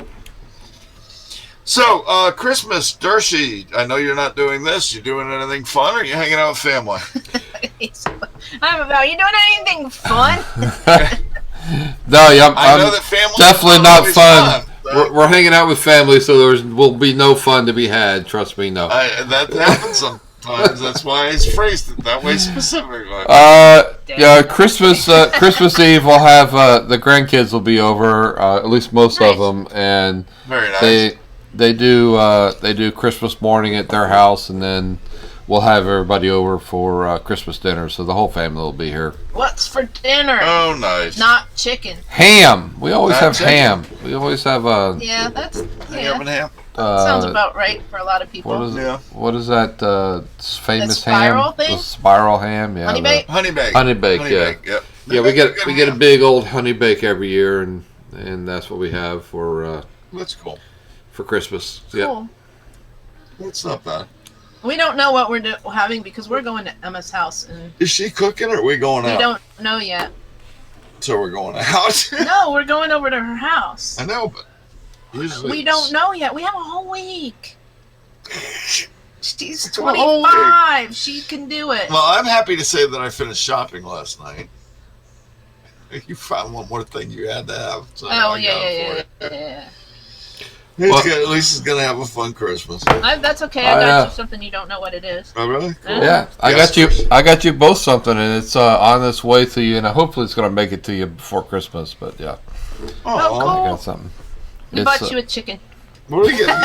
So, Christmas, Dershie, I know you're not doing this. You doing anything fun, or are you hanging out with family? I'm about. You doing anything fun? No, yeah, I know I'm that family definitely not always fun. so We're hanging out with family, so will be no fun to be had. Trust me, no. that happens sometimes. That's why I phrased it that way specifically. Yeah, Christmas Eve we'll have the grandkids will be over, at least most of Nice. them, and Very nice. they do Christmas morning at their house, and then we'll have everybody over for Christmas dinner. So the whole family will be here. What's for dinner? Oh, nice. Not chicken. Ham. We always Not have chicken. ham. We always have Yeah, that's Hang yeah. up and ham. Sounds about right for a lot of people. What is Yeah. what is that famous spiral ham? thing? The spiral ham. Yeah. Honey the- bake? Honey bake. Honey bake, yeah. Yep. Yeah, we get a big old honey bake every year, and that's what we have for That's cool. Christmas. Yeah. Cool. That's not bad. We don't know what we're having because we're going to Emma's house and Is she cooking, or are we going we out? don't know yet. So we're going out. No, we're going over to her house. I know, but usually We don't know yet. We have a whole week. She's It's a whole 25. She can do it. Well, I'm happy to say that I finished shopping last night. You found one more thing you had to have. So Oh, I got yeah. it for you. Yeah. It's good. At least he's gonna have a fun Christmas. That's okay. I got you something you don't know what it is. Oh, really? Cool. Yeah, Yes, I got you both something, and it's on its way to you, and hopefully it's going to make it to you before Christmas. But yeah, Oh, cool. I got something. We bought you a chicken. What are we getting?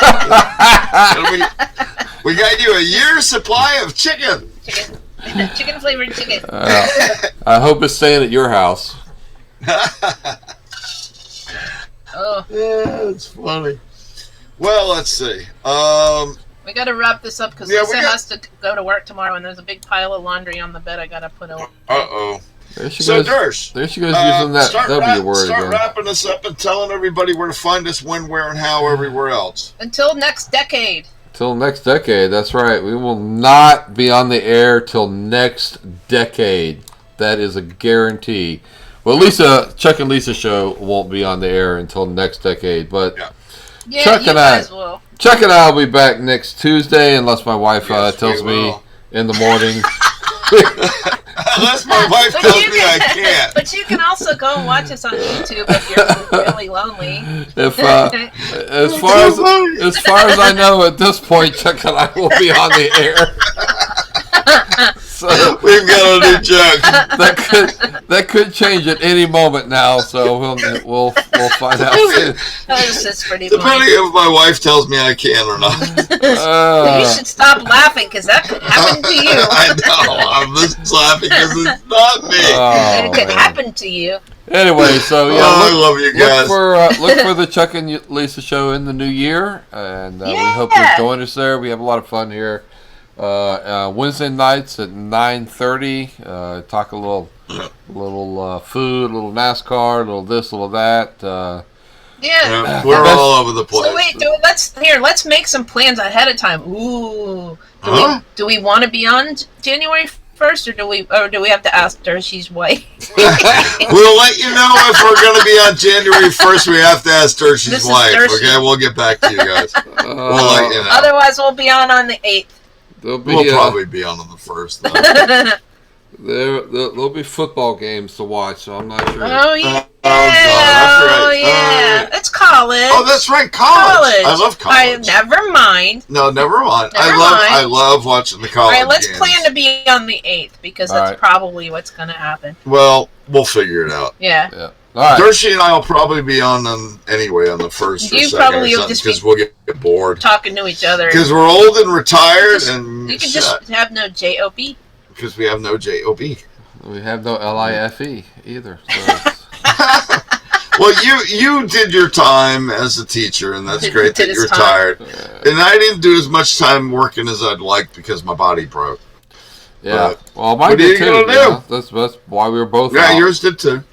we got you a year's supply of chicken. Chicken. Chicken flavored chicken. I hope it's staying at your house. Oh, Yeah, it's funny. Well, let's see. we got to wrap this up because Yeah, Lisa we got- has to go to work tomorrow, and there's a big pile of laundry on the bed I got to put away. Uh-oh. There she So, goes. Dersh, There she goes using that start W word start again. wrapping us up and telling everybody where to find us, when, where, and how everywhere else. Until next decade. Till next decade. That's right. We will not be on the air till next decade. That is a guarantee. Well, Chuck and Lisa show won't be on the air until next decade, but Yeah. Yeah, Chuck you and I- guys will. Chuck and I will be back next Tuesday, unless my wife Yes, tells we me will. in the morning. unless my wife But tells you me I can- can't. But you can also go and watch us on YouTube if you're really lonely. If as far as I know at this point, Chuck and I will be on the air. So We've got a new joke. that could change at any moment now. So we'll find out soon. That's pretty funny. Depending if my wife tells me I can or not. You should stop laughing because that could happen to you. I know. I'm just laughing because it's not me. It could man. happen to you. Anyway, so yeah, I love you guys. look for the Chuck and Lisa show in the new year, and we hope you join us there. We have a lot of fun here. Wednesday nights at 9:30. Talk a little food, a little NASCAR, a little this, a little that. Yeah. We're all over the place. So wait, let's make some plans ahead of time. Ooh. Do we want to be on January 1st, or do we have to ask Dershie's wife? We'll let you know if we're going to be on January 1st. We have to ask This Dershie's is wife. Dershie. Okay, we'll get back to you guys. We'll let you know. Otherwise, we'll be on the 8th. There'll Probably be on the 1st. Though. there'll be football games to watch, so I'm not sure. Oh yeah. God, that's right. Yeah. It's college. Oh, that's right, college. I love college. Never mind. No, never mind. Never mind. I love watching the college All right, let's games. plan to be on the 8th because All that's right. probably what's going to happen. Well, we'll figure it out. Yeah. Yeah. All right. Dershie and I will probably be on them anyway on the 1st or You 2nd probably or will something just be- because we'll get bored. Talking to each other. Because we're old and retired and You can just have no JOB. because we have no JOB. We have no LIFE either. So it's- Well, you did your time as a teacher, and that's great Did that his you're time. retired. And I didn't do as much time working as I'd like because my body broke. yeah. Well, mine what are did you too. gonna do? Yeah. That's why we were both. Yeah, out. yours did too.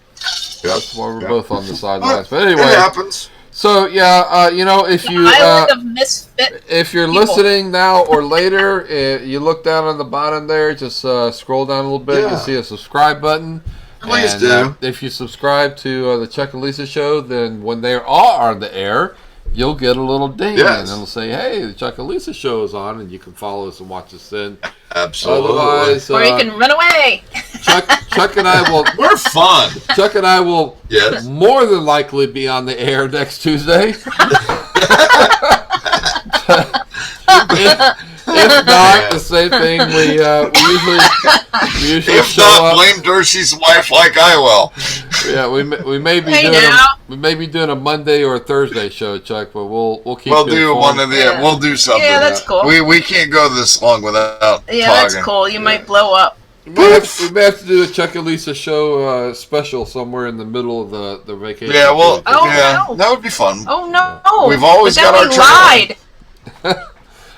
That's why we're Yeah. both on the sidelines. But It anyway, happens. so yeah, if you Island of misfit. if you're people. listening now or later, you look down on the bottom there. Just scroll down a little bit. Yeah. You see a subscribe button. Please And, do. if you subscribe to the Chuck and Lisa show, then when they are on the air, you'll get a little ding, Yes. and it'll say, "Hey, the Chuck and Lisa show is on," and you can follow us and watch us then. Absolutely. Otherwise, Or you can run away. Chuck and I will. We're fun. Chuck and I will Yes. more than likely be on the air next Tuesday. If not, the same thing. We usually If show not, up. blame Dershie's wife like I will. Yeah, we may be Hey, doing now. we may be doing a Monday or a Thursday show, Chuck, but we'll keep. We'll you do informed. one of the. Yeah. We'll do something. Yeah, that's cool. We can't go this long without Yeah, talking. that's cool. You might blow up. We may have to do a Chuck and Lisa show special somewhere in the middle of the vacation. Yeah, well, Oh, yeah, no. that would be fun. Oh no! We've always But then got our we trailer. lied.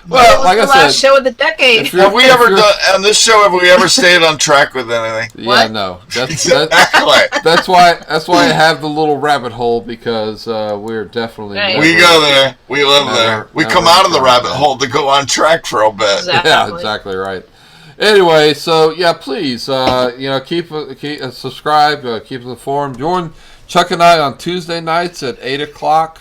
Well, That was like the I last said, show of the decade. if you're- Have we ever done on this show? Have we ever stayed on track with anything? Yeah, What? no. That's Exactly. that's why I have the little rabbit hole because we're definitely Right. We go there. We live Never- there. We never come out of the come rabbit back. hole to go on track for a bit. Exactly. Yeah, exactly right. Anyway, so yeah, please, keep subscribe, keep us informed. Join Chuck and I on Tuesday nights at 8:00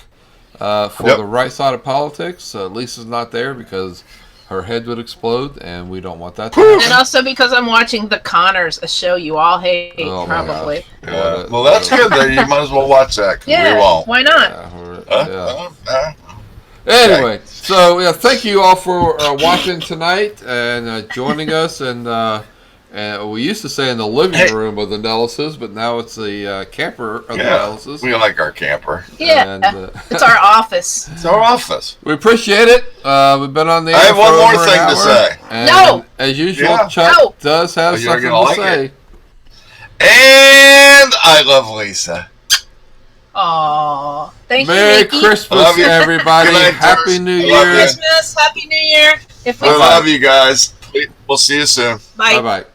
for Yep. the right side of politics. Lisa's not there because her head would explode, and we don't want that to And happen. also because I'm watching The Connors, a show you all hate, Oh, my probably. gosh. Yeah. Well, that's good. There, you might as well watch that. 'Cause Yeah, we won't. why not? Yeah. Anyway, so yeah, thank you all for watching tonight and joining us. And we used to say in the living room of the Nellises, but now it's the camper of the Yeah, Nellises. we like our camper. Yeah, And, it's our office. It's our office. we appreciate it. We've been on the air I have one for more over an thing to hour, say. and No! as usual, Yeah. Chuck No! does have Oh, you're something gonna to like say. it. And I love Lisa. Aw. Thank Merry you, Mickey. Christmas, Love you. everybody! Good night, Happy Doris. New Love Merry Year! you. Christmas. Happy New Year. If we I love you guys. We'll see you soon. Bye. Bye bye.